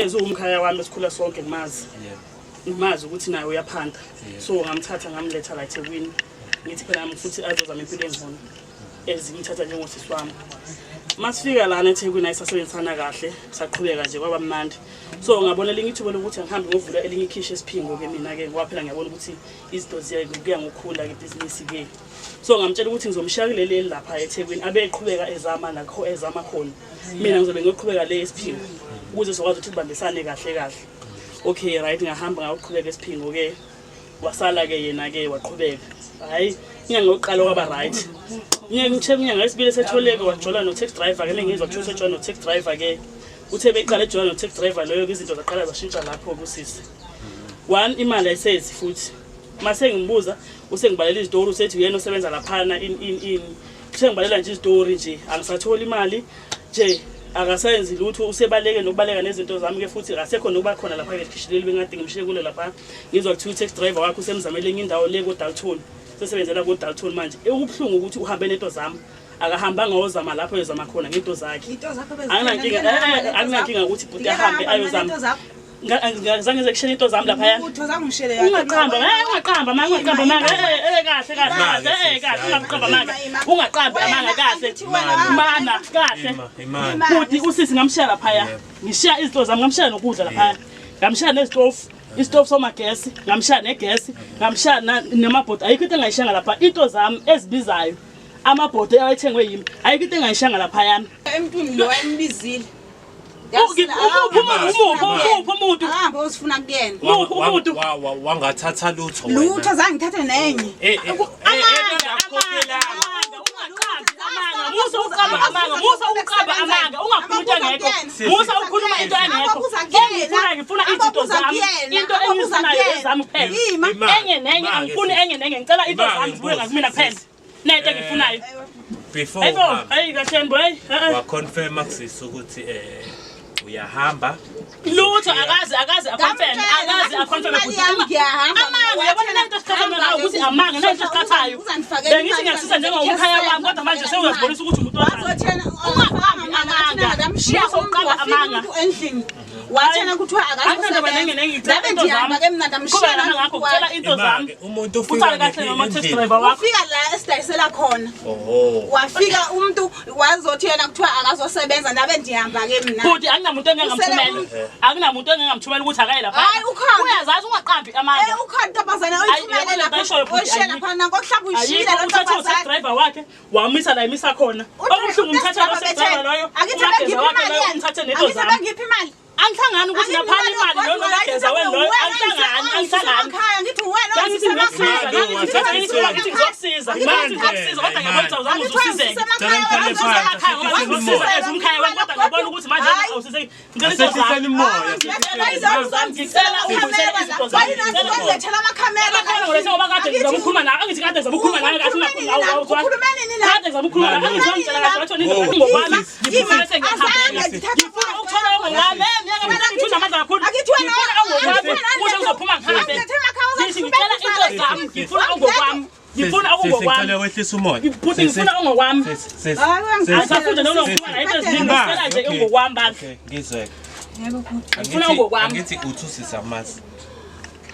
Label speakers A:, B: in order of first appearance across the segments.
A: ezumkhaya wami esikhula sonke ngimazi ngimazi ukuthi naye uyaphanda so ngamthatha ngamletha la eThekwini ngithi phela nami futhi azozama impilo engcono ezimthatha njengosisi wami masifika lana eThekwini ayisasebenzisana kahle saqhubeka nje kwaba mnandi so ngabona linye ithuba lokuthi ngihambe ngovula elinye ikhishi esiphingo ke mina ke ngoba phela ngiyabona ukuthi izinto ziyakuya ngokukhula ke business ke so ngamtshela ukuthi ngizomshayelele lapha eThekwini abe eqhubeka ezama nakho ezama khona mina ngizobe ngiyoqhubeka le esiphingo ukuze sizokwazi ukuthi sibambisane kahle kahle okay right ngahamba ngaqhubeka esiphingo ke wasala ke yena ke waqhubeka hayi inyanga yokuqala kwaba right inyanga yesibili setholeke wajola no taxi driver ke ngizwa ukuthi usejola no taxi driver ke uthe beqala ejola no taxi driver leyo ke izinto zaqala zashintsha lapho kusisi one imali ayisethi futhi mase ngimbuza usengibalela izitori usethi uyena osebenza laphana in usengibalela nje izitori nje angisathola imali nje akasayenzi lutho usebaleke nokubaleka nezinto zami ke futhi akasekho nokuba khona lapha ke khishileli bengade ngimshiye kulo lapha ngizwa ukuthi taxi driver wakho usemzamele indawo le ko Dalton sesebenzela ko Dalton manje ekubhlungu ukuthi uhambe nento zami akahambanga ozama lapho ezama khona ngento zakhe anginankinga ukuthi bhuti ahambe ayozama ngizange ngizekushela into zami lapha yana
B: utho zami ngishele yakhe
A: ungaqamba manga kahle ungaqamba amanga kahle mana kahle bhuti usisi ngamshiya lapha yana ngishiya izinto zami ngamshiya nokudla lapha ngamshiya istove somagesi ngamshiya negesi ngamshiya namabhodi ayikho into engayishanga lapha into zami ezibizayo amabhodi ayithengwe yimi ayikho into engayishanga lapha yana
B: emntwini lo ayembizile
A: umuntu
B: ahamba usifuna kuyena
A: umuntu
C: wangathatha lutho
B: lutho zange ngithathe nenye
A: Musa uqaba amanga ungakhuluma into engekho Musa ukhuluma into engekho ngifuna izinto zami into engizinayo ezami kuphela enye nenye angifuni enye nenye ngicela into zami zibuye ngakumina kuphela nento engifunayo
C: before
A: hey kaThembo hey
C: wa confirm akusisi ukuthi uyahamba
A: lutho akazi aconfirm ukuthi amanga yabona lento esikhathana nawe ukuthi amanga lento esikhathayo bengithi ngiyasisa njengomkhaya wami kodwa manje sewuyazibonisa ukuthi umuntu
B: wazothena
A: amanga uqaba amanga
B: endlini wathena kuthiwa
A: ngabe ndihamba
B: ke mna ndamshela
A: ngakho kucela into zami
C: umuntu ufika
A: kahle noma taxi driver wakho
B: ufika la esidayisela khona wafika umuntu wazothi yena kuthiwa akazosebenza nabe ndihamba ke mna
A: futhi akunamuntu engangamthumela ukuthi akaye lapha
B: hayi ukhona
A: uyazazi ungaqambi amanga
B: ukhona ntombazana oyithumele lapha oshela khona ngokuhlaba uyishila lo
A: ntombazana driver wakhe wamisa la imisa khona okuhlungu umthatha lo driver loyo
B: akithe ngiphi imali
A: angihlangani ukuthi naphana imali lo nogeza wena lo angihlangani
B: ngithi wena
A: ngithi ngikusiza kodwa ngiyabona uzama uzusizeke umkhaya wami kodwa ngibona ukuthi manje awusizeki
C: ngicela moya
A: ngicela
B: ngilethela amakhamera
A: ngolesa ngoba kade ngizomukhuluma nawe angithi kade ngizomukhuluma nawe kahle
B: ukhulumeni nini
A: kade ngizomukhuluma nawe ngizongitshela kahle wathi ngobani ngifuna sengihambela ngifuna ukuthola ngowami ngifuna amandla kakhulu ngifuna ongowami uzophuma ngihambe ngithi ngicela into zami ngifuna ongokwami ngifuna ongokwami
C: sicela wehlisa umoya
A: futhi ngifuna ongokwami asafunda noma ngifuna la into ezingicela nje ongokwami bakhe
C: ngizwe
A: ngifuna ongokwami
C: ngithi uthusisi amasi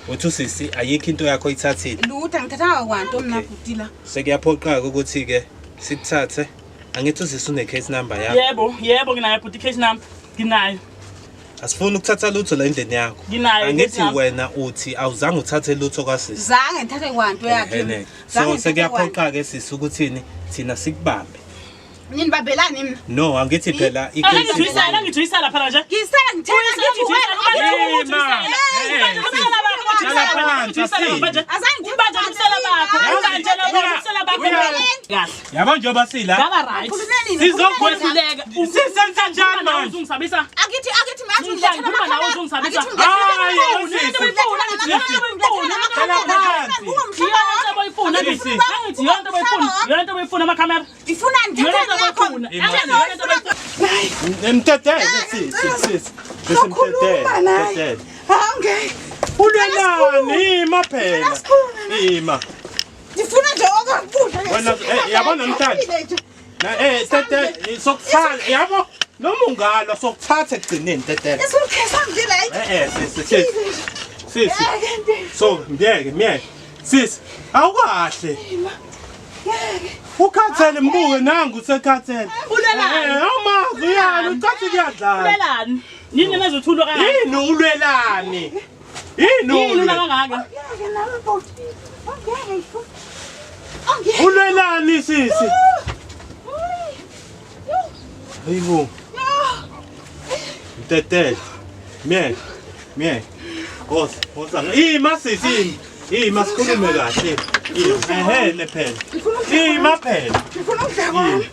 C: uthusisi ayikho into yakho ithathile
B: lutho ngithatha kwanto mina bhutila
C: sekuyaphoqa ukuthi ke sikuthathe angithi usisi une case number yakho
A: yebo nginayo bhuti case number nginayo
C: asifuna ukuthatha lutho la endlini yakho angithi wena uthi awuzange uthathe lutho kwasisi
B: zange ngithathe kwanto yakhe
C: so sekuyaphoqa ke sisi ukuthini thina sikubambe
B: nini babelani mina
C: no angithi phela
A: ngithuyisa lapha nje
B: ngisela ngithela ngithi
C: yabo njengoba sila
A: sizokwehluleka
C: sisenza njani manje
A: uzungisabisa
B: akithi
A: ngikhuluma nawe uzungisabisa yonke boyifuna amakhamera
B: ifuna
C: emtetele
B: okay
C: ulelani ima phela ima
B: ngifuna nje okukudla
C: wena yabona mntana na tete sokufala yabo noma ungalwa sokuthatha ekugcineni tetele.
B: Isukhesa ngile.
C: Sisi. So, miyeke. Sisi, awukahle. Ukhathele mbuke nangu usekhathele.
A: Ulelani?
C: Awumazi uyani ucathi kuyadlala.
A: Ulelani? Yini mezothulwa kangaka?
C: Yini ulwelani?
A: Yini kangaka?
C: Ulwelani sisi? Hayibo. Tetele. Miyeke. Woza. Ima sisi. Ima sikhulume kahle. Ehele phela. Ima phela.
B: Ngifuna ukudla kwami.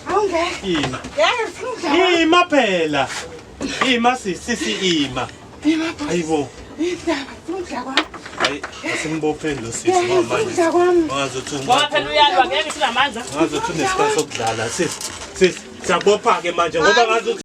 B: Awungeke.
C: Ima.
B: Ngeke ngifuna ukudla kwami.
C: Ima phela. Ima sisi ima. Hayibo.
B: Indaba ngifuna ukudla kwami.
C: Hayi, asimbopheni lo sisi
B: Ngeke ngifuna
C: manje.
B: ukudla kwami.
C: Ngazothunga.
A: Ngoba phela uyalwa ngeke sinamandla.
C: Ngazothunga isikhathi sokudlala sisi. Siyabopha ke manje ngoba ngazothi